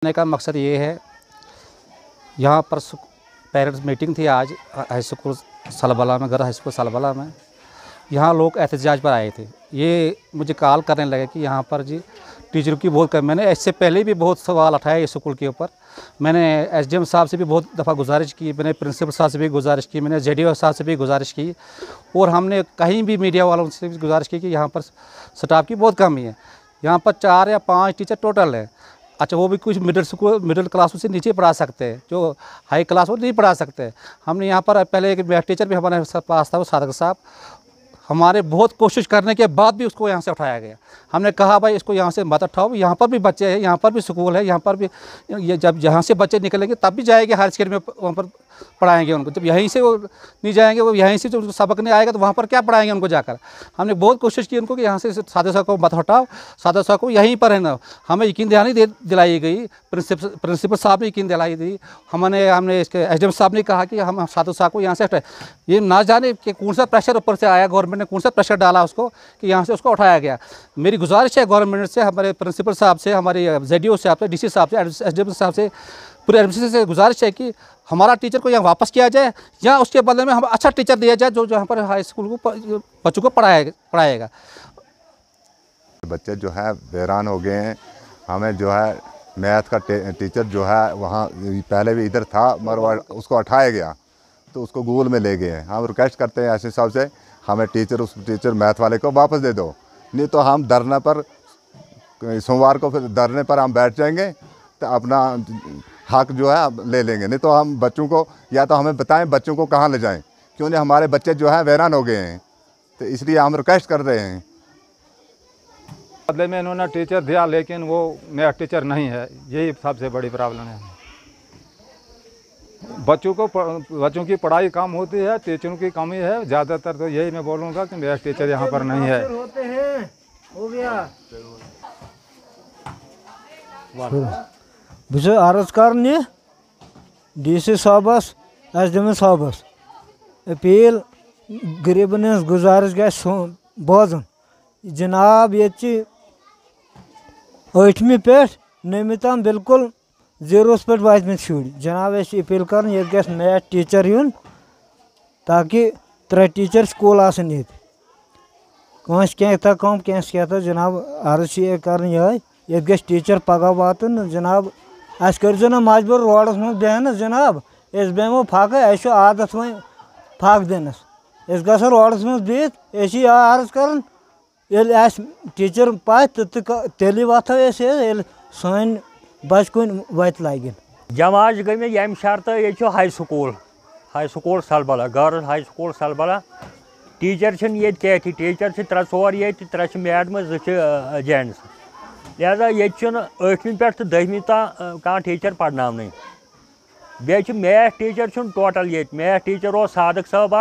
करने का मकसद ये है, यहाँ पर पेरेंट्स मीटिंग थी आज हाई स्कूल सलबला में, गर्ल्स हाई स्कूल सलबला में। यहाँ लोग एहतजाज पर आए थे। ये मुझे कॉल करने लगे कि यहाँ पर जी टीचर की बहुत कमी। मैंने इससे पहले भी बहुत सवाल उठाए इस स्कूल के ऊपर। मैंने एसडीएम साहब से भी बहुत दफ़ा गुजारिश की, मैंने प्रिंसिपल साहब से भी गुजारिश की, मैंने जेडीओ साहब से भी गुजारिश की, और हमने कहीं भी मीडिया वालों से भी गुजारिश की कि यहाँ पर स्टाफ की बहुत कमी है। यहाँ पर 4 या 5 टीचर टोटल है। अच्छा, वो भी कुछ मिडिल क्लास से नीचे पढ़ा सकते हैं, जो हाई क्लास वो नहीं पढ़ा सकते। हमने यहाँ पर पहले एक मैथ टीचर भी हमारे पास था, वो सादक साहब। हमारे बहुत कोशिश करने के बाद भी उसको यहाँ से उठाया गया। हमने कहा भाई इसको यहाँ से मत उठाओ, यहाँ पर भी बच्चे हैं, यहाँ पर भी स्कूल है, यहाँ पर भी ये जब यहाँ से बच्चे निकलेंगे तब भी जाएंगे हायर सेकेंडरी में, वहाँ पर पढ़ाएंगे उनको। जब यहीं से वो नहीं जाएंगे, वो यहीं से जो सबक नहीं आएगा तो वहाँ पर क्या पढ़ाएंगे उनको जाकर। हमने बहुत कोशिश की उनको कि यहाँ से सादे साहब को मत हटाओ, सादे साहब को यहीं पर रहना। हमें यकीन दहानी दिलाई गई, प्रिंसिपल साहब ने यकीन दिलाई दी। हमने इसके एसडीएम साहब ने कहा कि हम सादे साहब को यहाँ से हटाए। ये ना जाने कि कौन सा प्रेशर ऊपर से आया, गवर्नमेंट ने कौन सा प्रेशर डाला उसको कि यहाँ से उसको उठाया गया। मेरी गुजारिश है गवर्नमेंट से, हमारे प्रिंसिपल साहब से, हमारे जेडीओ साहब से, डीसी साहब से, एसडीएम साहब से, पूरे एडमिनिस्ट्रेशन से गुजारिश है कि हमारा टीचर को यहाँ वापस किया जाए, या उसके बदले में हम अच्छा टीचर दिया जाए जो यहाँ पर हाई स्कूल को बच्चों को पढ़ाएगा। बच्चे जो है हैरान हो गए हैं। हमें जो है मैथ का टीचर जो है वहाँ पहले भी इधर था, मगर उसको हटाया गया तो उसको गूगल में ले गए हैं। हम रिक्वेस्ट करते हैं एसडी साहब से, हमें उस टीचर मैथ वाले को वापस दे दो, नहीं तो हम धरने पर सोमवार को फिर धरने पर हम बैठ जाएंगे तो अपना हक जो है ले लेंगे। नहीं तो हम बच्चों को, या तो हमें बताएं बच्चों को कहाँ ले जाएं, क्यों नहीं हमारे बच्चे जो है हैरान हो गए हैं। तो इसलिए हम रिक्वेस्ट कर रहे हैं। बदले में इन्होंने टीचर दिया लेकिन वो मेरा टीचर नहीं है, यही सबसे बड़ी प्रॉब्लम है। बच्चों की पढ़ाई कम होती है, टीचरों की कमी है ज़्यादातर। तो यही मैं बोलूँगा कि मेरा टीचर यहाँ पर नहीं है। हो गया बस अर्ज करने डीसी साहबस, एसडीएम साहबस अपील, गरीबन हज गुजारिश गो बोजन। जनाब ये 8वीं पे 9वीं तम बिल्कुल जीरोस पे वातम शुर। जनाब अपील कर ये मैथ टीचर यून, ताकि 3 टीचर स्कूल आसन ये क्या कम क्या जनाब अर्ज कर ये टीचर पगह वातन। जनाब अस कर ना मजबूर रोडस मज बेहनस। जनाब अस बेमो फाक, अस आदत वो फाक दिनस, अस गो रोडस मज बिहत अर्ज कर टीचर पाए तेली वथो सन बच कुन वत लगन। जमाज गई मे यम शर्त ये हाई स्कूल सलबला, गर्ल्स हाई स्कूल सलबला। टीचर ये टीचर 3-4 ये 3 मैडम 2 जेंट्स। लिहाजा ये 8वीं पे 10वीं तक कह टीचर पढ़न। बे मैथ टीचर टोटल ये मैथ टीचर वो सादक साहब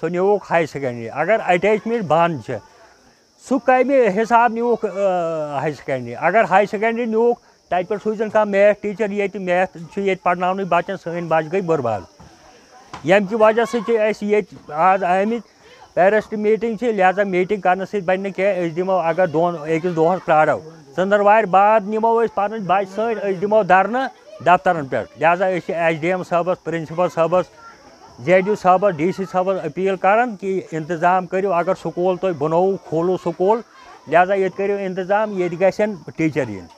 सह नुक हाई सेकेंडरी। अगर अटैचमेंट बंद सह कमे हिसाब नुक हाई सेकेंडरी। अगर हाई सेकेंडरी नुक तत पे सूजन कह मैथ टीचर ये मैथ ये पढ़न बच्चन, सन बच गई बर्बाद। यम कि वजह से आज आमित पेरेंट्स मीटिंग, लिहाजा मीटिंग करने से बन कह दिमो अगर 1 दोहस प्राड़ो षंदरवार बाद निमो पन बच सन दिमो धरना दफ्तरन पे। लिहाजा एसडीएम साहबस, प्रिंसिपल साहबस, जेडीओ साहबस, डीसी साहबस अपील करान कि इंतजाम करो। अगर स्कूल तुम बनोव खोलो स्कूल, लिहाजा ये करो इंतजाम, ये गन टीचर इन।